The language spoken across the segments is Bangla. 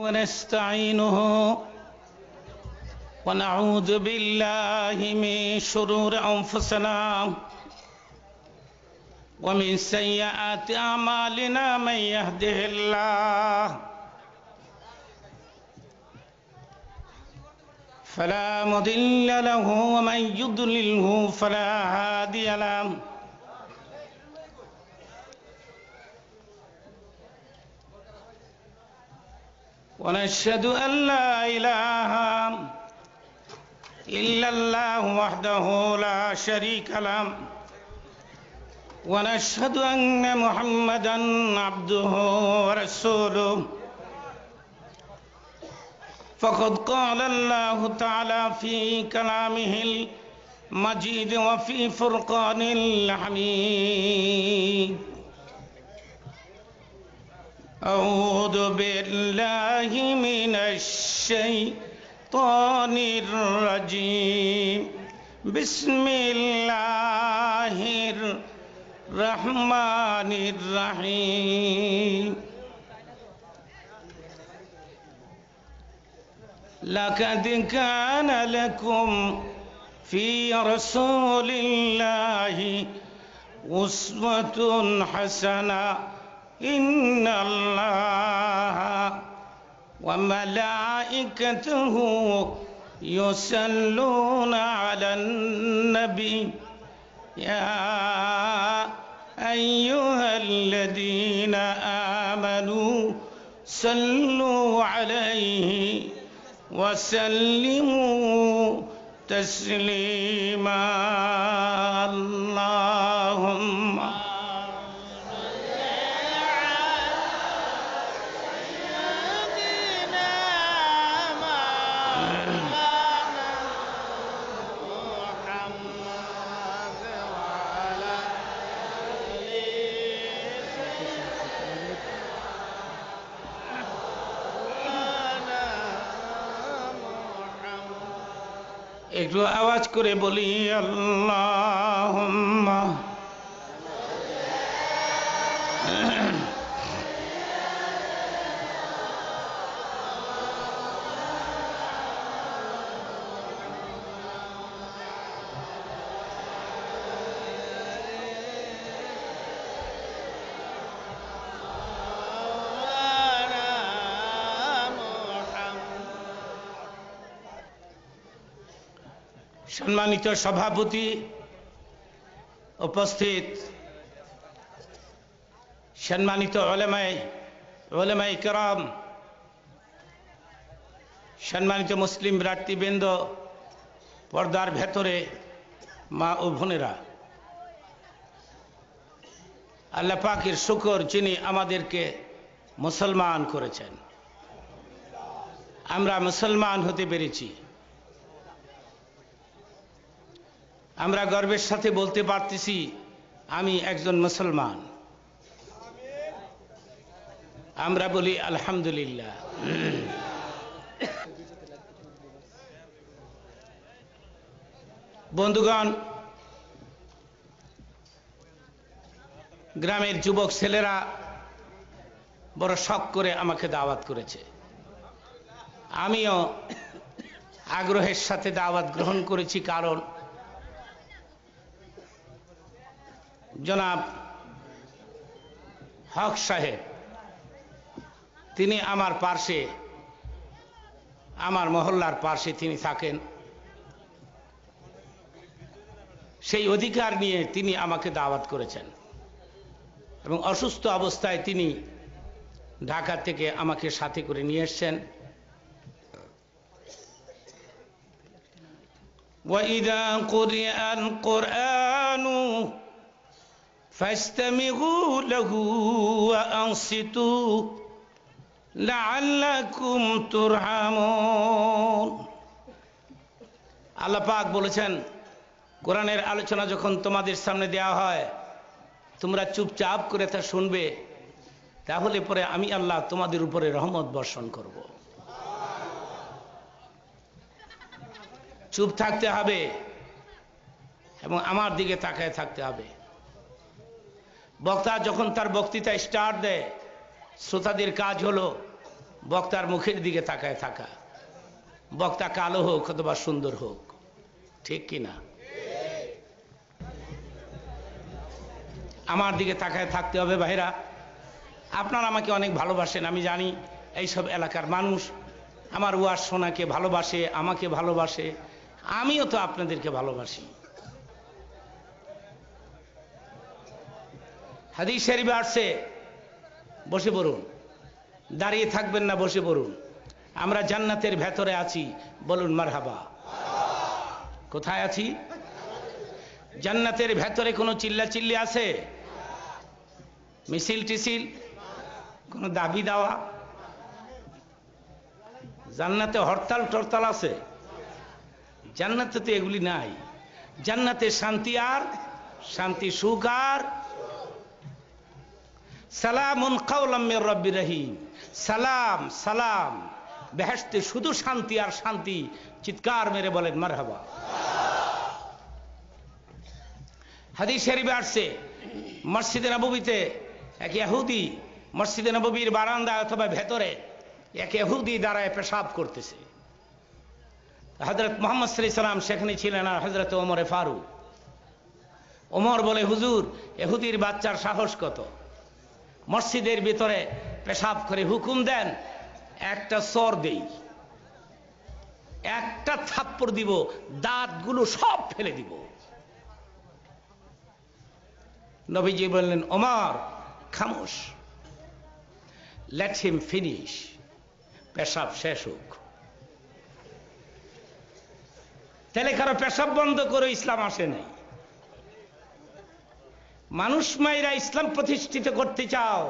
ونستعينه ونعوذ بالله من شرور أنفسنا ومن سيئات أعمالنا من يهده الله فلا مضل له ومن يضلله فلا هادي له ونشهد أن لا إله إلا الله وحده لا شريك له ونشهد أن محمدا عبده ورسوله فقد قال الله تعالى في كلامه المجيد وفي فرقان الحميد أعوذ بالله من الشيطان الرجيم بسم الله الرحمن الرحيم لقد كان لكم في رسول الله أسوة حسنة إن الله وملائكته يصلون على النبي يا أيها الذين آمنوا صلوا عليه وسلموا تسليما اللهم একটু আওয়াজ করে বলি আল্লাহুম্মা সম্মানিত সভাপতি উপস্থিত সম্মানিত উলামায়ে কেরাম সম্মানিত মুসলিম ভ্রাতৃবৃন্দ পর্দার ভেতরে মা ও বোনেরা আল্লাহ পাকের শুকর যিনি আমাদেরকে মুসলমান করেছেন আমরা মুসলমান হতে পেরেছি আমরা গর্বের সাথে বলতে পারতেছি আমি একজন মুসলমান আমরা বলি আলহামদুলিল্লাহ বন্ধুগণ গ্রামের যুবক ছেলেরা বড় শখ করে আমাকে দাওয়াত করেছে আমিও আগ্রহের সাথে দাওয়াত গ্রহণ করেছি কারণ জনাব হক সাহেব তিনি আমার পাশে আমার মহল্লার পাশে তিনি থাকেন সেই অধিকার নিয়ে তিনি আমাকে দাওয়াত করেছেন এবং অসুস্থ অবস্থায় তিনি ঢাকা থেকে আমাকে সাথে করে নিয়ে এসেছেন وَإِذَا قُرِئَ الْقُرْآنُ فَاسْتَمِعُوا لَهُ وَأَنصِتُوا لَعَلَّكُمْ تُرْحَمُونَ আল্লাহ পাক বলেছেন কোরআনের আলোচনা যখন তোমাদের সামনে দেওয়া হয় তোমরা চুপচাপ করে তা শুনবে তাহলে পরে আমি আল্লাহ তোমাদের উপরে রহমত বর্ষণ করব চুপ থাকতে হবে এবং আমার দিকে তাকায় থাকতে হবে বক্তা যখন তার বক্তৃতা স্টার্ট দেয় শ্রোতাদের কাজ হলো বক্তার মুখের দিকে তাকায় থাকা, বক্তা কালো হোক অথবা সুন্দর হোক, ঠিক কিনা? আমার দিকে তাকায় থাকতে হবে ভাইরা। আপনারা আমাকে অনেক ভালোবাসেন, আমি জানি। এইসব এলাকার মানুষ আমার ওয়াজ শোনাকে ভালোবাসে, আমাকে ভালোবাসে, আমিও তো আপনাদেরকে ভালোবাসি। হাদিস শরীফে আসছে, বসে পড়ুন, দাঁড়িয়ে থাকবেন না, বসে পড়ুন। আমরা জান্নাতের ভেতরে আছি, বলুন মারহাবা। কোথায় আছি? জান্নাতের ভেতরে কোনো চিল্লাচিল্লি আছে? মিছিল টিছিল, কোনো দাবি দেওয়া? জান্নাতে হরতাল টরতাল আছে? জান্নাতে তো এগুলি নাই। জান্নাতে শান্তি আর শান্তি, সুখ আর সালামুন কাওলাম মির রাব্বির রহিম। সালাম সালাম, বেহেশতে শুধু শান্তি আর শান্তি। চিৎকার মেরে বলেন মারহাবা। হাদিস শরীফে আসছে, মসজিদে নববীতে এক ইহুদি মসজিদে নববীর বারান্দা অথবা ভেতরে এক ইহুদি দাঁড়ায় পেশাব করতেছে। হযরত মুহাম্মদ সাল্লাল্লাহু আলাইহি সাল্লাম সেখানে ছিলেন, আর হযরত ওমরে ফারুক। ওমর বলে, হুজুর, ইহুদির বাচ্চার সাহস কত, মসজিদের ভিতরে পেশাব করে, হুকুম দেন একটা চর দেই, একটা থাপ্পড় দিব, দাঁতগুলো সব ফেলে দিব। নবীজি বললেন, ওমর খামোশ, লেট হিম ফিনিশ, পেশাব শেষ হোক। তাহলে কারো পেশাব বন্ধ করে ইসলাম আসে নাই। মানুষ মাইরা ইসলাম প্রতিষ্ঠিত করতে চাও,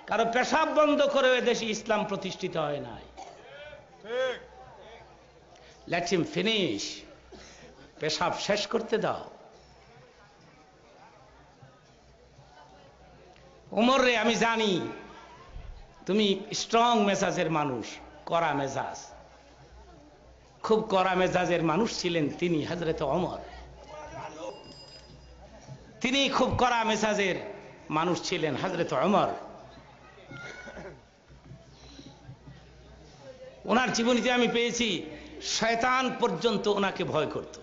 কারো পেশাব বন্ধ করে দেশে ইসলাম প্রতিষ্ঠিত হয় নাই। লেট হিম ফিনিশ, পেশাব শেষ করতে দাও। ওমর রে, আমি জানি তুমি স্ট্রং মেজাজের মানুষ, কড়া মেজাজ। খুব কড়া মেজাজের মানুষ ছিলেন তিনি, হযরত ওমর। তিনি খুব কড়া মেজাজের মানুষ ছিলেন, হযরত ওমর। ওনার জীবনীতে আমি পেয়েছি, শয়তান পর্যন্ত ওনাকে ভয় করত।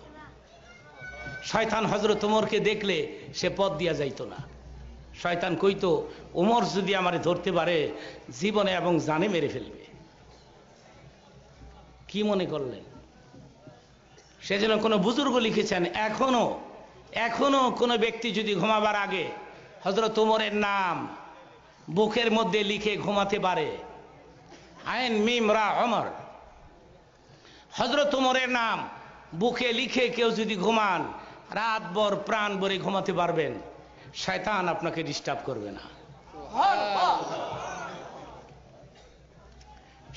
শয়তান হযরত ওমরকে দেখলে সে পথ দিয়া যাইত না। শয়তান কইতো, ওমর যদি আমারে ধরতে পারে, জীবনে এবং জানে মেরে ফেলবে। কি মনে করলেন? সেজন্য কোন বুজুর্গ লিখেছেন, এখনো কোন ব্যক্তি যদি ঘুমাবার আগে হযরত ওমরের নাম বুকের মধ্যে লিখে ঘুমাতে পারে, আইন মিম রা ওমর, হযরত ওমরের নাম বুকে লিখে কেউ যদি ঘুমান, রাতভর প্রাণ ভরে ঘুমাতে পারবেন, শয়তান আপনাকে ডিস্টার্ব করবে না।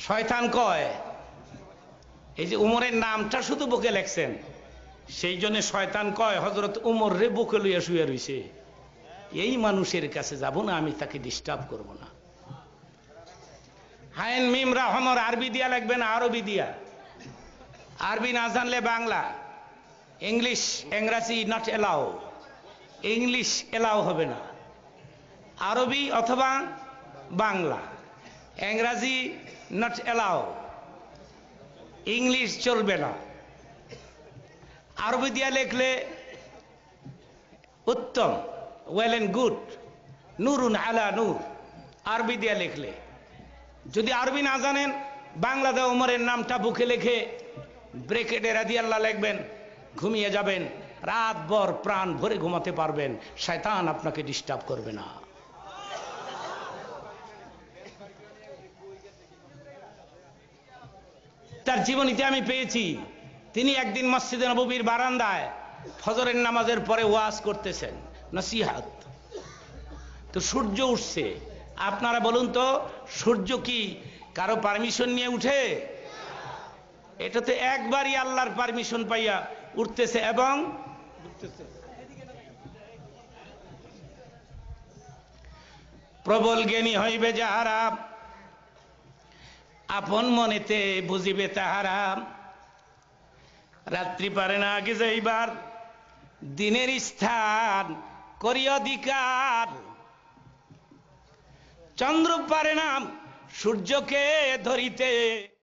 শয়তান কয়, এই যে উমরের নামটা শুধু বুকে লেখছেন, সেই জন্য শয়তান কয় হযরত উমর রে বুকে লইয়া শুয়ে রইছে, এই মানুষের কাছে যাব না, আমি তাকে ডিস্টার্ব করব না। হায়েন মিম রা ওমর আরবি দিয়া লাগবে না, আরবি দিয়া। আরবি না জানলে বাংলা, ইংলিশ ইংরেজি নট এলাও, ইংলিশ এলাও হবে না। আরবি অথবা বাংলা, ইংরেজি নট এলাও, ইংলিশ চলবে না। আরবি দিয়া লিখলে উত্তম, ওয়েল এন্ড গুড, নূরুন আলা নূর, আরবি দিয়া লিখলে। যদি আরবি না জানেন, বাংলাতে ওমরের নামটা বুকে লিখে ব্রেকেটে রাদিয়াল্লাহ লিখবেন, ঘুমিয়ে যাবেন, রাতভর প্রাণ ভরে ঘুমাতে পারবেন, শয়তান আপনাকে ডিস্টার্ব করবে না। তার জীবনীতে আমি পেয়েছি, তিনি একদিন মসজিদে নববীর বারান্দায় ফজরের নামাজের পরে ওয়াজ করতেছেন, নসিহত। তো সূর্য উঠছে। আপনারা বলুন তো, সূর্য কি কারো পারমিশন নিয়ে উঠে? এটা তো একবারই আল্লাহর পারমিশন পাইয়া উঠতেছে এবং প্রবল জ্ঞানী হইবে যাহারা, আপন মনেতে বুঝিবে তাহারা, রাত্রি পারে না আগে যাইবার, দিনের স্থান করি অধিকার, চন্দ্র পারে না সূর্যকে ধরিতে